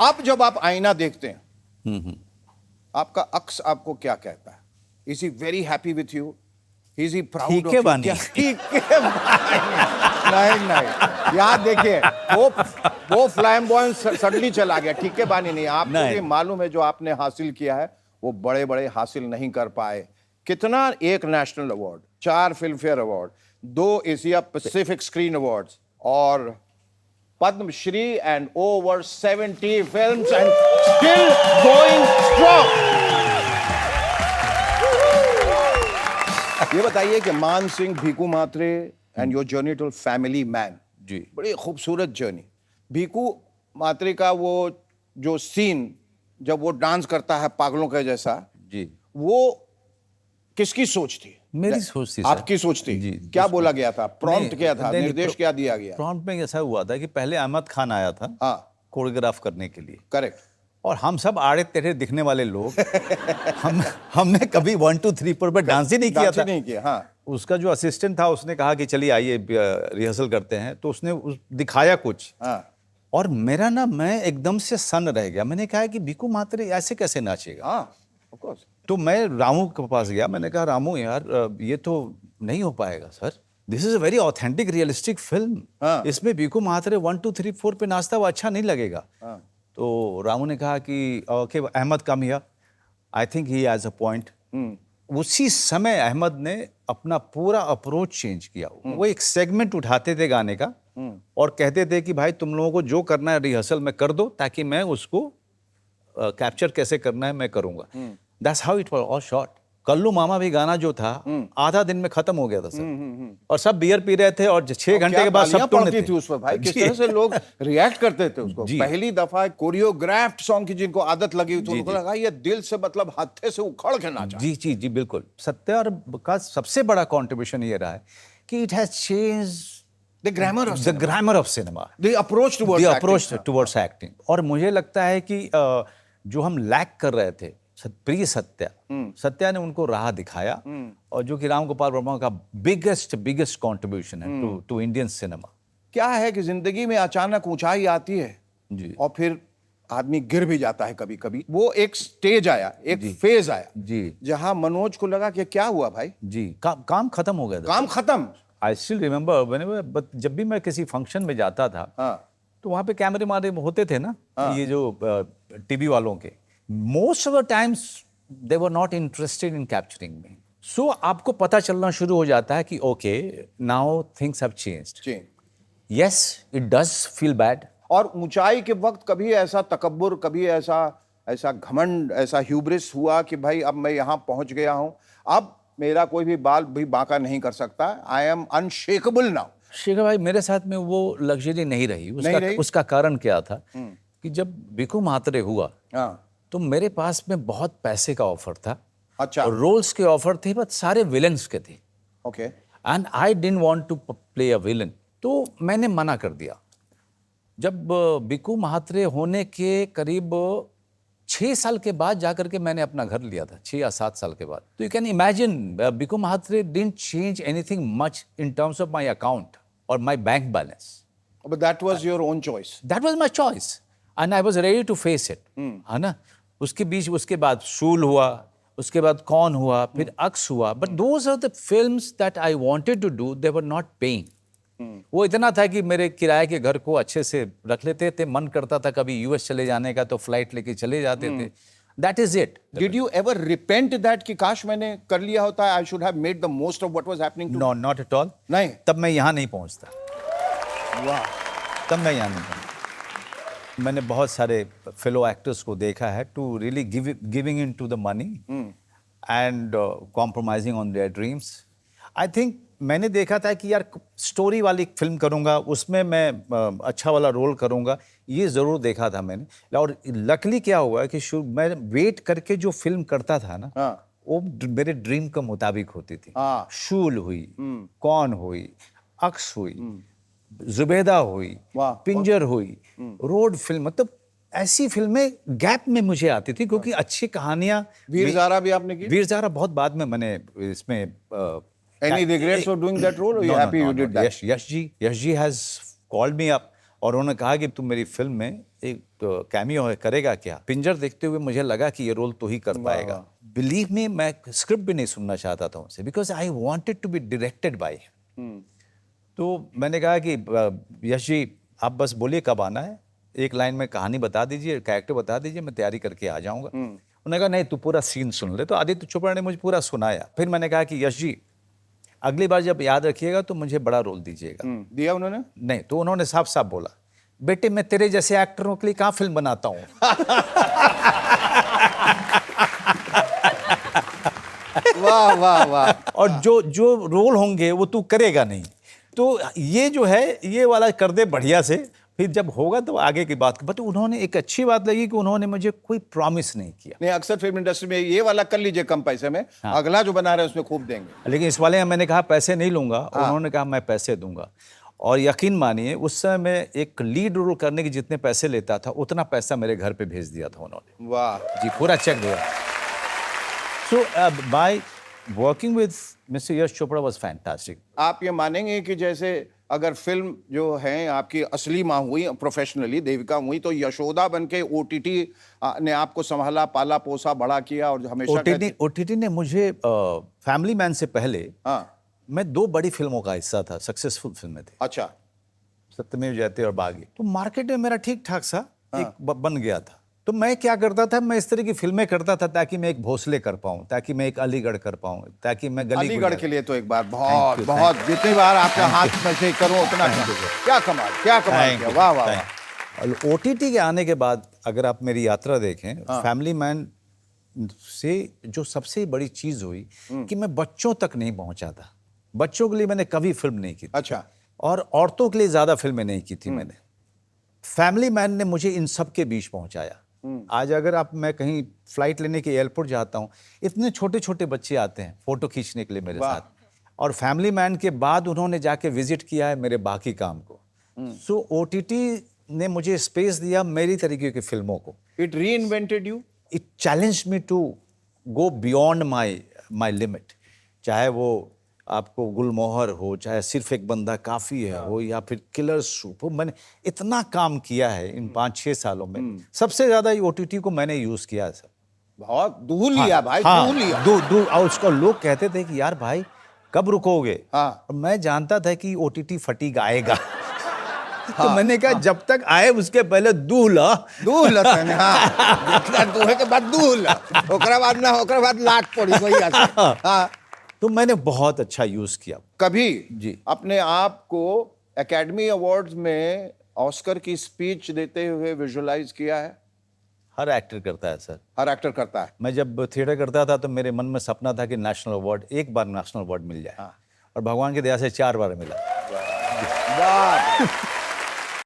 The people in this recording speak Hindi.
अब जब आप आईना देखते हैं, आपका अक्स आपको क्या कहता है? Is he very happy with you? Is he proud ठीक ऑफ है यू? बानी। क्या ठीक है बानी? नहीं, याद देखिए, वो फ्लैम्बॉयंट सडनली चला गया। ठीक है बानी नहीं, आपको नहीं। भी मालूम है जो आपने हासिल किया है वो बड़े बड़े हासिल नहीं कर पाए। कितना? एक national award, 4 Filmfare award, 2 Asia Pacific screen awards और Padmashri and over 70 films and still going strong. ये बताइए कि Maan Singh, Bhiku Mhatre and your journey to family man, जी। बड़ी खूबसूरत जर्नी। भीकू मात्रे का वो जो सीन जब वो डांस करता है पागलों के जैसा, जी, वो किसकी सोच थी? मेरी सोच थी सर। आपकी सोच थी? जी, क्या जिसको- बोला गया था? प्रॉम्प्ट क्या था? नहीं, निर्देश क्या दिया गया? प्रॉम्प्ट में ऐसा हुआ था कि पहले अहमद खान आया था हाँ, कोरियोग्राफ करने के लिए, करेक्ट। और हम सब आड़े तेढ़े दिखने वाले लोग हमने कभी 1 2 3 पर डांस ही नहीं किया था। नहीं किया, हाँ। उसका जो असिस्टेंट था उसने कहा कि चलिए आइए रिहर्सल करते हैं, तो उसने दिखाया कुछ, हाँ, और मेरा ना, मैं एकदम से सन्न रह गया। मैंने कहा कि भीकू मात्रे ऐसे कैसे नाचेगा? हाँ, ऑफ कोर्स। तो मैं रामू के पास गया, मैंने कहा रामू यार, ये तो नहीं हो पाएगा sir, this is a very authentic realistic film, हाँ। इसमें भीकू मात्रे 1 2 3 4 पे नाचता हुआ अच्छा नहीं लगेगा। हाँ। तो रामू ने कहा कि okay Ahmed come here, I think he has a point. उसी समय अहमद ने अपना पूरा अप्रोच चेंज किया। वो एक सेगमेंट उठाते थे गाने का और कहते थे कि भाई तुम लोगों को जो करना है रिहर्सल में कर दो, ताकि मैं उसको कैप्चर कैसे करना है मैं करूंगा। That's how it was all shot. Kallu Mama भी गाना जो था आधा दिन में खत्म हो गया था सर, और सब बियर पी रहे थे और 6 घंटे के बाद सब टूटने पड़ती थे थी उस पर भाई, किस जी। तरह से लोग रिएक्ट करते थे उसको। जी। पहली दफा कोरियोग्राफ्ड सॉन्ग की जिनको आदत लगी हुई थी, जी, उनको जी। लगा ये दिल से, मतलब हाथे से उखड़ के नाचा। जी जी जी, बिल्कुल। सत्या का सबसे बड़ा कंट्रीब्यूशन ये रहा है कि it has changed the grammar of the grammar of cinema, the approach towards the approach towards acting. और मुझे लगता है कि जो हम लैक कर रहे थे, प्रिय सत्या ने उनको राह दिखाया, और जो कि राम गोपाल वर्मा का बिगेस्ट कंट्रीब्यूशन है टू इंडियन सिनेमा। क्या है कि जिंदगी में अचानक ऊंचाई आती है जी और फिर आदमी गिर भी जाता है कभी कभी। वो एक स्टेज आया, एक फेज आया जी जहां मनोज को लगा कि क्या हुआ भाई, जी, काम खत्म हो गया था। काम खत्म। आई स्टिल रिमेम्बर जब भी मैं किसी फंक्शन में जाता था, हाँ, तो वहाँ पे कैमरे मारे होते थे ना, ये जो टीवी वालों के, most of the times they were not interested in capturing me. So आपको पता चलना शुरू हो जाता है कि okay now things have changed. Change. Yes it does feel bad. और ऊंचाई के वक्त कभी ऐसा तकब्बुर, कभी ऐसा घमंड, ऐसा ह्यूब्रिस हुआ कि भाई अब मैं यहां पहुंच गया हूं, अब मेरा कोई भी बाल भी बांका नहीं कर सकता, I am unshakeable now? Shekhar भाई, मेरे साथ में वो लग्जरी नहीं रही। उसका कारण क्या था कि जब भीकू मात्रे हुआ, हाँ, तो मेरे पास में बहुत पैसे का ऑफर था, अच्छा, और रोल्स के ऑफर थे, बट सारे विलन्स के थे, okay. And I didn't want to play a villain. तो मैंने मना कर दिया। जब भीकू मात्रे होने के करीब 6 साल के बाद जाकर के मैंने अपना घर लिया था, 6 या 7 साल के बाद। तो you can imagine Bhiku Mhatre didn't change anything much in terms of my account और my bank balance. But that was your own choice. That was my choice and I was ready to face it, है ना। उसके बाद शूल हुआ, उसके बाद कौन हुआ, फिर अक्स हुआ, but those are the films that I wanted to do, they were not paying. वो इतना था कि मेरे किराए के घर को अच्छे से रख लेते थे, मन करता था कभी यूएस चले जाने का तो फ्लाइट लेके चले जाते थे। That is it. Did you ever repent that कि काश मैंने कर लिया होता, I should have made the most of what was happening to no, not at all. नहीं। तब मैं यहाँ नहीं पहुँचता, वाह। तब मैं यहाँ नहीं पहुँचता। मैंने बहुत सारे फेलो एक्टर्स को देखा है to really giving in to the money and compromising on their dreams. I think मैंने देखा था कि यार स्टोरी वाली फिल्म करूंगा, उसमें मैं अच्छा वाला रोल करूंगा, ये ज़रूर देखा था मैंने। और लकली क्या हुआ कि मैं वेट करके जो फिल्म करता था ना, हाँ, वो मेरे ड्रीम के मुताबिक होती थी। हाँ। शूल हुई, कौन हुई, अक्स हुई, जुबेदा हुई, वाह, पिंजर हुई, रोड फिल्म, मतलब ऐसी फिल्में गैप में मुझे आती थी, क्योंकि अच्छी कहानियां। वीर ज़ारा भी आपने की? वीर ज़ारा बहुत बाद में मैंने इसमें Any regrets for doing that role, or you happy you did that? Yash ji has called me up और उन्होंने कहा कि तुम मेरी फिल्म में एक कैमियो करेगा क्या। पिंजर देखते हुए मुझे लगा कि ये रोल तो ही कर पाएगा। बिलीव मी, मैं स्क्रिप्ट भी नहीं सुनना चाहता था उनसे, because I wanted to be directed by him. तो मैंने कहा कि यश जी आप बस बोलिए कब आना है, एक लाइन में कहानी बता दीजिए, कैरेक्टर बता दीजिए, मैं तैयारी करके आ जाऊंगा। उन्होंने कहा नहीं तू पूरा सीन सुन ले। तो आदित्य चोपड़ा ने मुझे पूरा सुनाया। फिर मैंने कहा कि यश जी अगली बार जब याद रखिएगा तो मुझे बड़ा रोल दीजिएगा। दिया उन्होंने? नहीं, तो उन्होंने साफ साफ बोला बेटे मैं तेरे जैसे एक्टरों के लिए कहाँ फिल्म बनाता हूँ। वाह वाह वाह। और जो जो रोल होंगे वो तू करेगा नहीं, तो ये जो है ये वाला कर दे बढ़िया से, फिर जब होगा तो आगे की बात। बट उन्होंने एक अच्छी बात लगी कि उन्होंने मुझे कोई प्रॉमिस नहीं किया। नहीं, अक्सर फिल्म इंडस्ट्री में ये वाला कर लीजिए कम पैसे में, अगला जो बना रहे हैं उसमें खूब देंगे। लेकिन इस वाले में मैंने कहा पैसे नहीं लूंगा, उन्होंने कहा मैं पैसे दूंगा। और यकीन मानिए उस समय मैं एक लीड रोल करने के जितने पैसे लेता था उतना पैसा मेरे घर पे भेज दिया था उन्होंने। वाह जी, पूरा चेक दिया। So by working with mister Yash Chopra was fantastic. आप ये मानेंगे कि जैसे अगर फिल्म जो है आपकी असली माँ हुई, प्रोफेशनली देविका हुई, तो यशोदा बनके ओटीटी ने आपको संभाला, पाला पोसा, बड़ा किया और हमेशा ओटीटी ने मुझे फैमिली मैन से पहले हाँ मैं 2 बड़ी फिल्मों का हिस्सा था, सक्सेसफुल फिल्में थी, अच्छा सत्यमेव जयते और बागी। तो मार्केट में मेरा ठीक ठाक सा एक बन गया था। तो मैं क्या करता था, मैं इस तरह की फिल्में करता था ताकि मैं एक भोसले कर पाऊं, ताकि मैं एक अलीगढ़ कर पाऊं, ताकि मैं गली अलीगढ़ के लिए तो एक बार बहुत जितनी बार आपका हाथ में से करूं उतना क्या कमाल किया। वाह वाह वाह। ओटीटी के आने के बाद अगर आप मेरी यात्रा देखें, फैमिली मैन से जो सबसे बड़ी चीज हुई कि मैं बच्चों तक नहीं पहुंचा था। बच्चों के लिए मैंने कभी फिल्म नहीं की थी। अच्छा। और औरतों के लिए ज्यादा फिल्में नहीं की थी मैंने। फैमिली मैन ने मुझे इन सब के बीच पहुंचाया। आज अगर आप मैं कहीं फ्लाइट लेने के एयरपोर्ट जाता हूं, इतने छोटे छोटे बच्चे आते हैं फोटो खींचने के लिए मेरे साथ। और फैमिली मैन के बाद उन्होंने जाके विजिट किया है मेरे बाकी काम को। सो ओटीटी ने मुझे स्पेस दिया मेरी तरीके की फिल्मों को। It reinvented you, it challenge me to go beyond my limit. चाहे वो आपको गुलमोहर हो, चाहे सिर्फ एक बंदा काफी है हो, या फिर किलर सूप हो, मैंने इतना काम किया है इन 5-6 सालों में। सबसे ज्यादा ओटीटी को मैंने यूज किया है सर। बहुत दूर लिया भाई, दूर लिया। दूर। और उसको लोग कहते थे कि यार भाई कब रुकोगे। और मैं जानता था कि ओटीटी फटीग आएगा। तो मैंने कहा जब तक आए उसके पहले दूल्हा तने हां दूहे के बाद दूल्हा, ओकरा बाद ना, ओकरा बाद लाट पड़ी वही आसे। हां, तो मैंने बहुत अच्छा यूज किया। कभी जी अपने आप को एकेडमी अवार्ड्स में ऑस्कर की स्पीच देते हुए विजुअलाइज किया है? हर एक्टर करता है सर। हर एक्टर करता है। मैं जब थिएटर करता था तो मेरे मन में सपना था कि नेशनल अवार्ड, एक बार नेशनल अवार्ड मिल जाए। और भगवान की दया से 4 बार मिला। वाह।